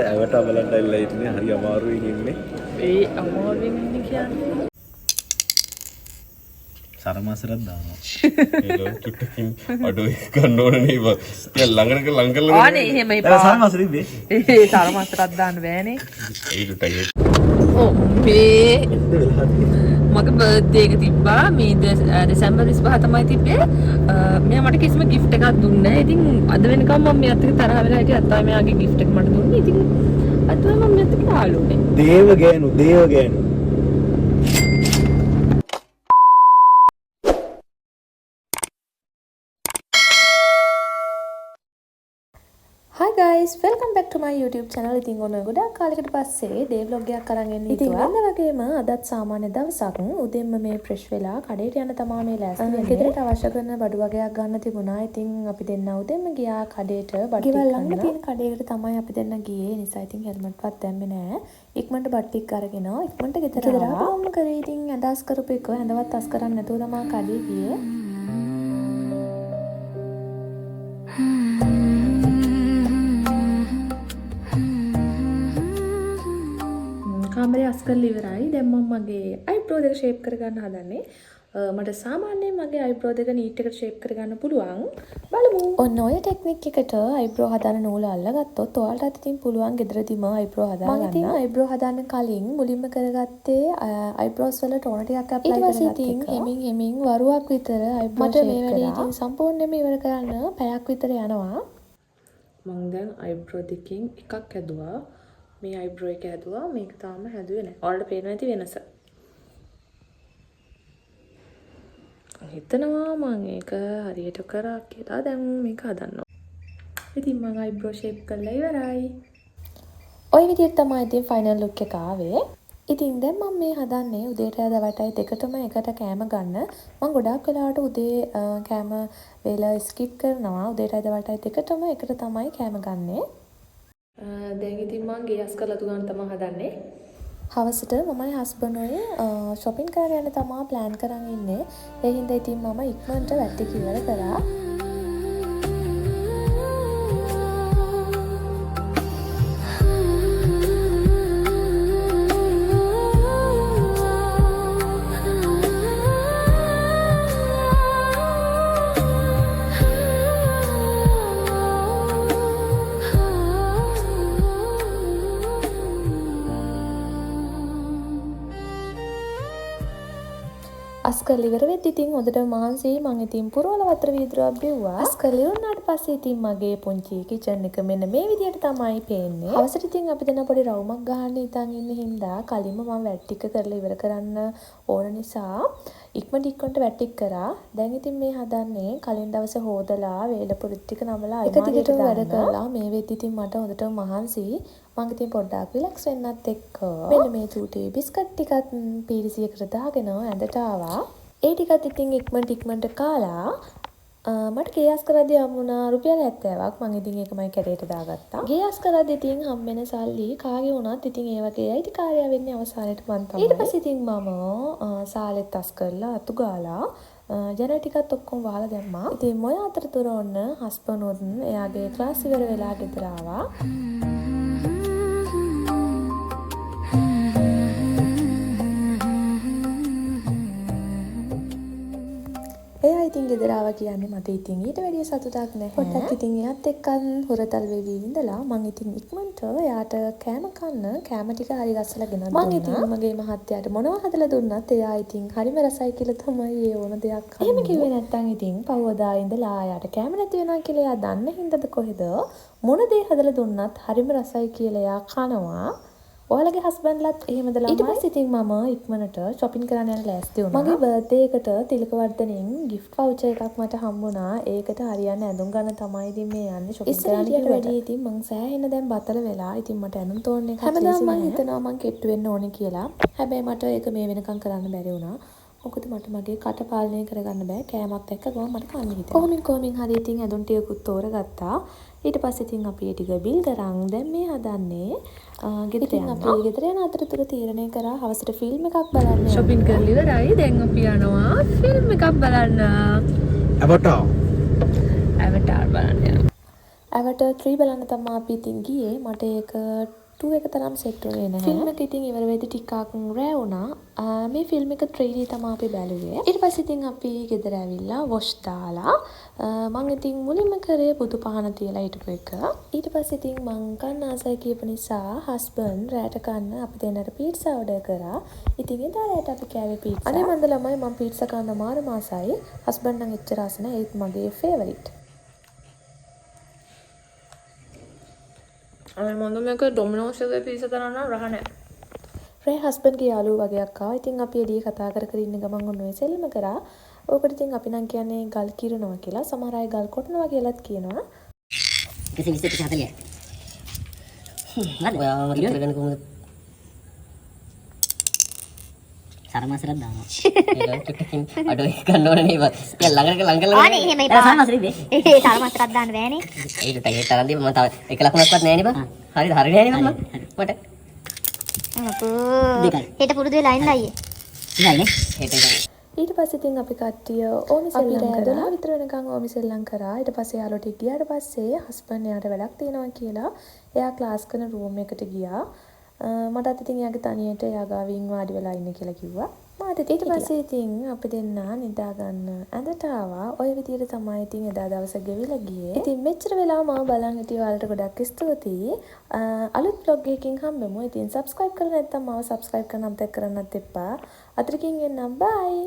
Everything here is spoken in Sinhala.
ඇවට බලන්න ඇවිල්ලා ඉන්නේ හරි අමාරුවෙන් ඉන්නේ. ඒ අමාරුවෙන් ඉන්නේ කියන්නේ සරමාසරක් දානවා. ඒක චුට්ටකින් අඩෝ ගන්න ඕනේ නේ. ළඟට ලං කරලා ආනේ එහෙම එපා. සරමාසර ඉන්නේ. ඒ සරමාසරක් දාන්න බෑනේ. ඒ චුට්ටගේ. ඔව් මේ මගේ බර්ත්ඩේ එක තිබ්බා මේ දෙසැම්බර් 25 තමයි තිබ්බේ. මෙයා මට කිසිම gift එකක් දුන්නේ නැහැ. ඉතින් අද වෙනකම් මම මෙයාත් එක්ක තරහ වෙලා හිටියා. අත්තා මෙයාගේ gift එක මට දුන්නේ. ඉතින් අද මම මෙයාත් එක්ක ආලෝනේ. දේව ගෑනු. Hi guys, welcome back to my YouTube channel. ඉතින් ඔන්න ගොඩක් කාලයකට පස්සේ day vlog එකක් අරන් එන්න හිතුවා. ඉතින් වගේම අදත් සාමාන්‍ය දවසක් උදේම මේ fresh වෙලා කඩේට යන තමා මේ ලෑස්ති වෙන්නේ. ගෙදරට අවශ්‍ය කරන බඩු වගේක් ගන්න තිබුණා. ඉතින් අපි දෙන්න උදේම ගියා කඩේට බඩු ටික ගන්න. ළඟ තියෙන කඩේකට තමයි අපි දෙන්න ගියේ. ඒ නිසා ඉතින් හෙල්මට්වත් දැම්මේ නෑ. ඉක්මනට බඩු ටික අරගෙන ඉක්මනට ගෙදර ආවා. මම කරේ ඉතින් අදහස් කරපු එක හඳවත් අස් කරන්නේ නැතුව තමයි කඩේ ගියේ. කාමරේ අස් කරලා ඉවරයි. දැන් මම මගේ අයිබ්‍රෝ දෙක ෂේප් කරගන්න හදන්නේ. මට සාමාන්‍යයෙන් මගේ අයිබ්‍රෝ දෙක නීට් එකට ෂේප් කරගන්න පුළුවන්. බලමු. ඔන්න ඔය ටෙක්නික් එකට අයිබ්‍රෝ හදන නූල අල්ලගත්තොත් ඔයාලට ඉතින් පුළුවන් ගෙදරදීම අයිබ්‍රෝ හදාගන්න. මම ඉතින් අයිබ්‍රෝ හදන්න කලින් මුලින්ම කරගත්තේ අයිබ්‍රෝස් වල ටෝනර් ටිකක් ඇප්ලයි කරගත්තා. ඊට පස්සේ ඉතින් හෙමින් වරුවක් විතර අයිබ්‍රෝ ෂේප් කරා. මට මේ වැඩේ ඉතින් සම්පූර්ණයෙන්ම ඉවර කරන්න පැයක් විතර යනවා. මම දැන් අයිබ්‍රෝ දෙකකින් එකක් හැදුවා. මේ අයිබ්‍රෝ එක හැදුවා. මේක තාම හැදුවේ නැහැ. ඔයාලට පේනවා ඇති වෙනස. හිතනවා මම ඒක හරියට කරා කියලා. දැන් මේක හදන්නවා. ඉතින් මම අයිබ්‍රෝ ෂේප් කරලා ඉවරයි. ඔය විදිහට තමයි ඉතින් ෆයිනල් ලුක් එක ආවේ. ඉතින් දැන් මම මේ හදන්නේ උදේට දවල්ටයි දෙකටම එකට කෑම ගන්න. මම ගොඩාක් වෙලාවට උදේ කෑම වේලා ස්කිප් කරනවා. උදේටයි දවල්ටයි දෙකටම එකට තමයි කෑම ගන්නේ. දැන් ඉතින් මම ගේ අස් කරලා තු ගන්න තමයි හදන්නේ. හවසට මමයි හස්බන්ඩ් ඔය shopping කරන්න යන්න තමයි plan කරන් ඉන්නේ. ඒ හින්දා ඉතින් මම ඉක්මනට වැටි ඉවර කරා. අස්කල් ඉවර වෙද්දි ඉතින් හොඳට මහන්සියි මම ඉතින් පුරවල වතුර වීදුරුවක් බිව්වා. අස්කල් ඉවරනාට පස්සේ ඉතින් මගේ පුංචි කිචන් එක මෙන්න මේ විදියට තමයි පේන්නේ. හවසට ඉතින් අපි දෙන පොඩි රවුමක් ගහන්න ඉතින් ඉන්න හින්දා කලින්ම මම වැට් ටික කරලා ඉවර කරන්න ඕන නිසා ඉක්මනට වැට් ටික කරා. දැන් ඉතින් මේ හදන්නේ කලින් දවසේ හොදලා වේලපුරු ටික නමලා එක දිගට වැඩ කරලා මේ වෙද්දි ඉතින් මට හොඳට මහන්සියි. මම ඉතින් පොඩ්ඩක් රිලැක්ස් වෙන්නත් එක්ක මෙන්න මේ චූටි බිස්කට් ටිකත් පීරිසියකට දාගෙන ඇඳට ආවා. ඒ ටිකත් ඉතින් ඉක්මනට කාලා මට ගේස් කරද්දී හම්බුණා රුපියල් 70ක්. මම ඉතින් ඒක මගේ කැරේට දාගත්තා. ගේස් කරද්දී ඉතින් හම්බෙන සල්ලි කාගේ වුණත් ඉතින් ඒ වගේ අයිතිකාරයා වෙන්නේ අවසානයේට මම තමයි. ඊට පස්සේ ඉතින් මම සාලෙත් අස් කරලා අතු ගාලා ජනල් ටිකත් ඔක්කොම වහලා දැම්මා. ඉතින් මොය අතරතුර ඔන්න හස්බන්ඩ් උත් එයාගේ ක්ලාස් ඉවර වෙලා ගෙදර ආවා. එයා ඉතින් ගෙදර ආවා කියන්නේ මට ඉතින් ඊට වැඩිය සතුටක් නැහැ. පොඩ්ඩක් ඉතින් එයාත් එක්ක හොරතල් වෙවි ඉඳලා මං ඉතින් ඉක්මනට එයාට කෑම කෑම ටික හරි ගස්සලා ගෙනත් දුන්නා. මං ඉතින් මගේ මහත්තයාට මොනවා හදලා දුන්නත් එයා ඉතින් හරිම රසයි කියලා තමයි ඒ ඕන දෙයක් කන්නේ. එහෙම කිව්වේ නැත්තම් ඉතින් පවෝදා ඉඳලා එයාට කෑම නැති වෙනවා කියලා එයා දන්න හින්දාද කොහෙද මොන දේ හදලා දුන්නත් හරිම රසයි කියලා එයා කනවා. ඔයාලගේ හස්බන්ඩ්ලත් එහෙමද ළමයි? ඊට පස්සේ ඉතින් මම ඉක්මනට shopping කරන්න යන ලෑස්ති වුණා. මගේ බර්ත්ඩේ එකට තිලකවර්ධනෙන් gift voucher එකක් මට හම්බුණා. ඒකට හරියන්නේ ඇඳුම් ගන්න තමයි ඉතින් මේ යන්නේ shopping කරන්න කියලා වැඩි ඉතින් මං සෑහෙන දැන් බතල වෙලා. ඉතින් මට ඇඳුම් තෝරන එකක් හැමදාම මං හිතනවා මං කෙට්ටු වෙන්න ඕනේ කියලා. හැබැයි මට ඒක මේ වෙනකම් කරන්න බැරි වුණා. මොකද මට මගේ කට පාලනය කරගන්න බෑ. කෑමත් එක්ක ගමන් මට කන්න හිතෙනවා. කොහොමින් හරි ඉතින් ඇඳුම් ටිකකුත් තෝරගත්තා. ඊට පස්සේ ඉතින් අපි ඒ ටික බිල් කරන් දැන් මේ හදන්නේ ගෙදර යනවා. අපි ගෙදර යන අතරතුර තීරණය කරා හවසට ෆිල්ම් එකක් බලන්න. shopping කරලා ඉවරයි. දැන් අපි යනවා ෆිල්ම් එකක් බලන්න. ඇවටාර් බලන්න යනවා. Avatar 3 බලන්න තමයි අපි ඉතින් ගියේ. මට ඒක 2 එක තරම් සෙට් වුණේ නැහැ. ෆිල්ම් එක ඉතින් ඉවර වෙද්දි ටිකක් රෑ වුණා. මේ ෆිල්ම් එක 3D තමයි අපි බැලුවේ. ඊට පස්සේ ඉතින් අපි ගෙදර ඇවිල්ලා වොෂ් දාලා මං ඉතින් මුලින්ම කරේ බුදු පහන තියලා හිටපු එක. ඊට පස්සේ ඉතින් මං කන්න ආසයි කියපු නිසා හස්බන්ඩ් රෑට කන්න අපි දෙන්නට පීට්සා ඕඩර් කරා. ඉතින් එදා රෑට අපි කෑවේ පීට්සා. අනේ මන්ද ළමයි මං පීට්සා කන්න මාරම ආසයි. හස්බන්ඩ් නම් එච්චර ආස නැහැ. ඒත් මගේ ෆේවරිට්. අනේ මොන්ද මේක ඩොමිනෝස් එකේ පීසා තරන්න රහ නැහැ. රේ හස්බන්ඩ්ගේ යාළුවෝ වගේක් ආවා. ඉතින් අපි එළිය කතා කර කර ඉන්න ගමන් ඔන්න ඔය සෙල්ලම කරා. ඕකට ඉතින් අපි නම් කියන්නේ ගල් කිරනවා කියලා. සමහර අය ගල් කොටනවා කියලාත් කියනවා. 140. නේද? ඔයා මට කරගෙන කොහොමද? සරමාසරක් දානවා. ඒක චුට්ටකින් අඩෝ එක ගන්න ඕනේ නේ බස්. ළඟ ආනේ එහෙම එපා. සරමාසරෙද? ඒ සරමාසරක් දාන්න බෑනේ. ඒක තරම් දීම මම තව එක ලකුණක්වත් නැහැ නේ බා. හරිද? හරිනේ නේ මම. මට අපෝ. හෙට පුරුදු වෙලා ඉන්න අයියේ. ඉන්නයිනේ. හෙට ඊට පස්සේ ඉතින් අපි කට්ටිය ඕමි සෙල්ලම් කරා. 12 විතර වෙනකන් ඕමි සෙල්ලම් කරා. ඊට පස්සේ යාළුවෝ ටික ගියාට පස්සේ හස්බන්ඩ් එයාට වැඩක් තියෙනවා කියලා එයා ක්ලාස් කරන රූම් එකට ගියා. මටත් ඉතින් එයාගේ තනියට එයා ගාවින් වාඩි වෙලා ඉන්න කියලා කිව්වා. මාත් ඊට පස්සේ ඉතින් අපි දෙන්නා නිදා ගන්න ඇඳට ආවා. ඔය විදිහට තමයි ඉතින් එදා දවස ගෙවිලා ගියේ. ඉතින් මෙච්චර වෙලා මම බලන් හිටිය ඔයාලට ගොඩක් ස්තුතියි. අලුත් vlog එකකින් හම්බෙමු. ඉතින් subscribe කරලා නැත්නම් මාව subscribe කරන්න අමතක කරන්නත් එපා. අතරින් එන්නම් bye.